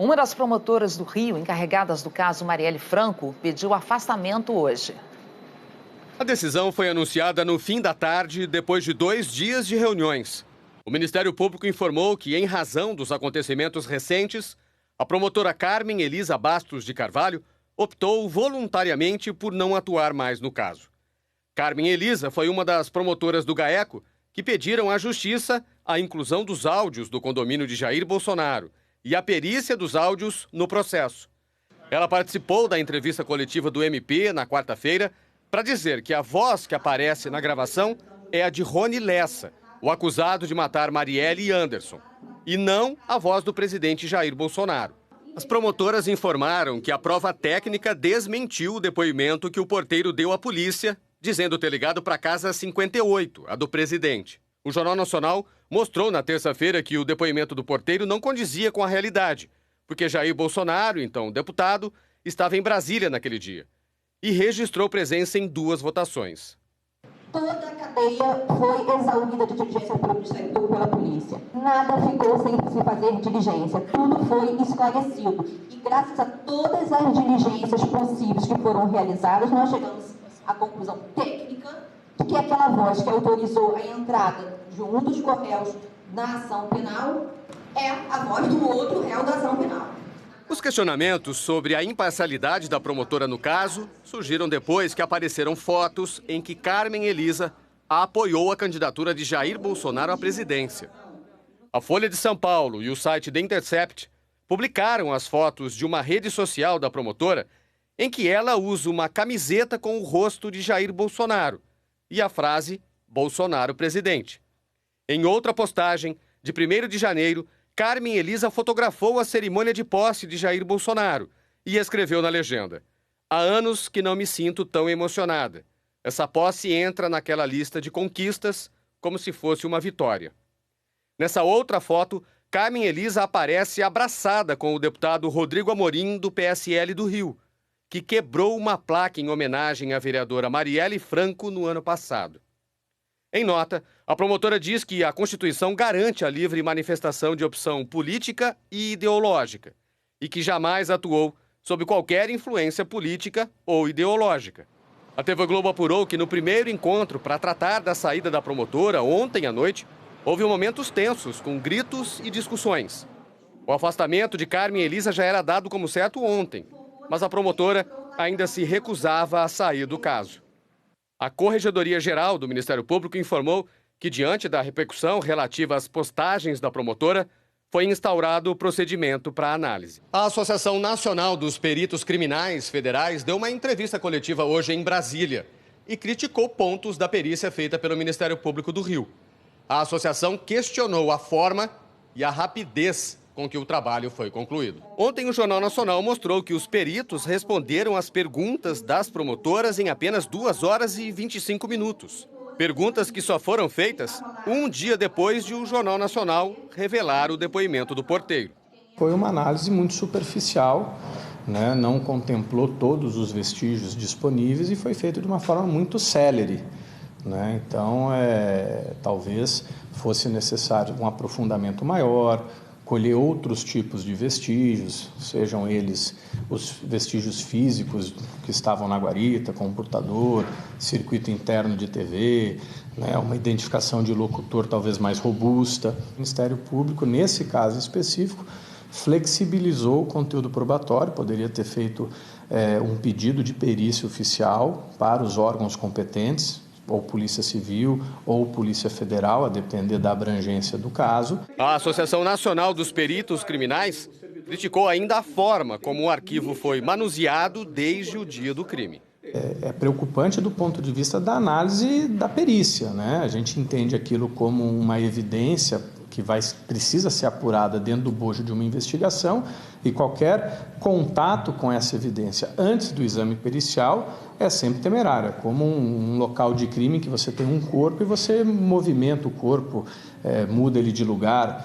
Uma das promotoras do Rio, encarregadas do caso Marielle Franco, pediu afastamento hoje. A decisão foi anunciada no fim da tarde, depois de 2 dias de reuniões. O Ministério Público informou que, em razão dos acontecimentos recentes, a promotora Carmen Elisa Bastos de Carvalho optou voluntariamente por não atuar mais no caso. Carmen Elisa foi uma das promotoras do GAECO que pediram à Justiça a inclusão dos áudios do condomínio de Jair Bolsonaro e a perícia dos áudios no processo. Ela participou da entrevista coletiva do MP na quarta-feira para dizer que a voz que aparece na gravação é a de Rony Lessa, o acusado de matar Marielle e Anderson, e não a voz do presidente Jair Bolsonaro. As promotoras informaram que a prova técnica desmentiu o depoimento que o porteiro deu à polícia, dizendo ter ligado para a casa 58, a do presidente. O Jornal Nacional mostrou na terça-feira que o depoimento do porteiro não condizia com a realidade, porque Jair Bolsonaro, então deputado, estava em Brasília naquele dia e registrou presença em 2 votações. Toda a cadeia foi exaurida de diligência pelo Ministério Público pela polícia. Nada ficou sem se fazer diligência. Tudo foi esclarecido. E graças a todas as diligências possíveis que foram realizadas, nós chegamos à conclusão técnica de que aquela voz que autorizou a entrada de um dos corréus na ação penal é a voz do outro réu da ação penal. Os questionamentos sobre a imparcialidade da promotora no caso surgiram depois que apareceram fotos em que Carmen Elisa apoiou a candidatura de Jair Bolsonaro à presidência. A Folha de São Paulo e o site The Intercept publicaram as fotos de uma rede social da promotora em que ela usa uma camiseta com o rosto de Jair Bolsonaro e a frase "Bolsonaro presidente". Em outra postagem, de 1º de janeiro, Carmen Elisa fotografou a cerimônia de posse de Jair Bolsonaro e escreveu na legenda: "Há anos que não me sinto tão emocionada. Essa posse entra naquela lista de conquistas como se fosse uma vitória". Nessa outra foto, Carmen Elisa aparece abraçada com o deputado Rodrigo Amorim, do PSL do Rio, que quebrou uma placa em homenagem à vereadora Marielle Franco no ano passado. Em nota, a promotora diz que a Constituição garante a livre manifestação de opção política e ideológica e que jamais atuou sob qualquer influência política ou ideológica. A TV Globo apurou que no primeiro encontro para tratar da saída da promotora, ontem à noite, houve momentos tensos, com gritos e discussões. O afastamento de Carmen Elisa já era dado como certo ontem, mas a promotora ainda se recusava a sair do caso. A Corregedoria-Geral do Ministério Público informou que, diante da repercussão relativa às postagens da promotora, foi instaurado o procedimento para análise. A Associação Nacional dos Peritos Criminais Federais deu uma entrevista coletiva hoje em Brasília e criticou pontos da perícia feita pelo Ministério Público do Rio. A associação questionou a forma e a rapidez com que o trabalho foi concluído. Ontem, o Jornal Nacional mostrou que os peritos responderam às perguntas das promotoras em apenas 2 horas e 25 minutos. Perguntas que só foram feitas um dia depois de o Jornal Nacional revelar o depoimento do porteiro. Foi uma análise muito superficial, né? Não contemplou todos os vestígios disponíveis e foi feito de uma forma muito célere, né? Então, talvez fosse necessário um aprofundamento maior, colher outros tipos de vestígios, sejam eles os vestígios físicos que estavam na guarita, computador, circuito interno de TV, né, uma identificação de locutor talvez mais robusta. O Ministério Público, nesse caso específico, flexibilizou o conteúdo probatório, poderia ter feito um pedido de perícia oficial para os órgãos competentes, ou Polícia Civil ou Polícia Federal, a depender da abrangência do caso. A Associação Nacional dos Peritos Criminais criticou ainda a forma como o arquivo foi manuseado desde o dia do crime. É preocupante do ponto de vista da análise da perícia, né? A gente entende aquilo como uma evidência que precisa ser apurada dentro do bojo de uma investigação e qualquer contato com essa evidência antes do exame pericial é sempre temerário. É como um local de crime que você tem um corpo e você movimenta o corpo, muda ele de lugar.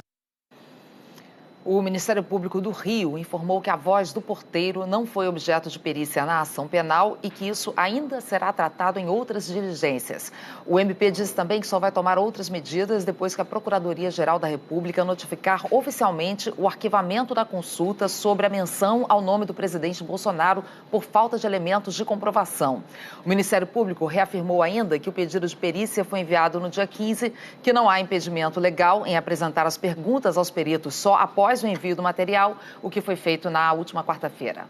O Ministério Público do Rio informou que a voz do porteiro não foi objeto de perícia na ação penal e que isso ainda será tratado em outras diligências. O MP disse também que só vai tomar outras medidas depois que a Procuradoria-Geral da República notificar oficialmente o arquivamento da consulta sobre a menção ao nome do presidente Bolsonaro por falta de elementos de comprovação. O Ministério Público reafirmou ainda que o pedido de perícia foi enviado no dia 15, que não há impedimento legal em apresentar as perguntas aos peritos só após o envio do material, o que foi feito na última quarta-feira.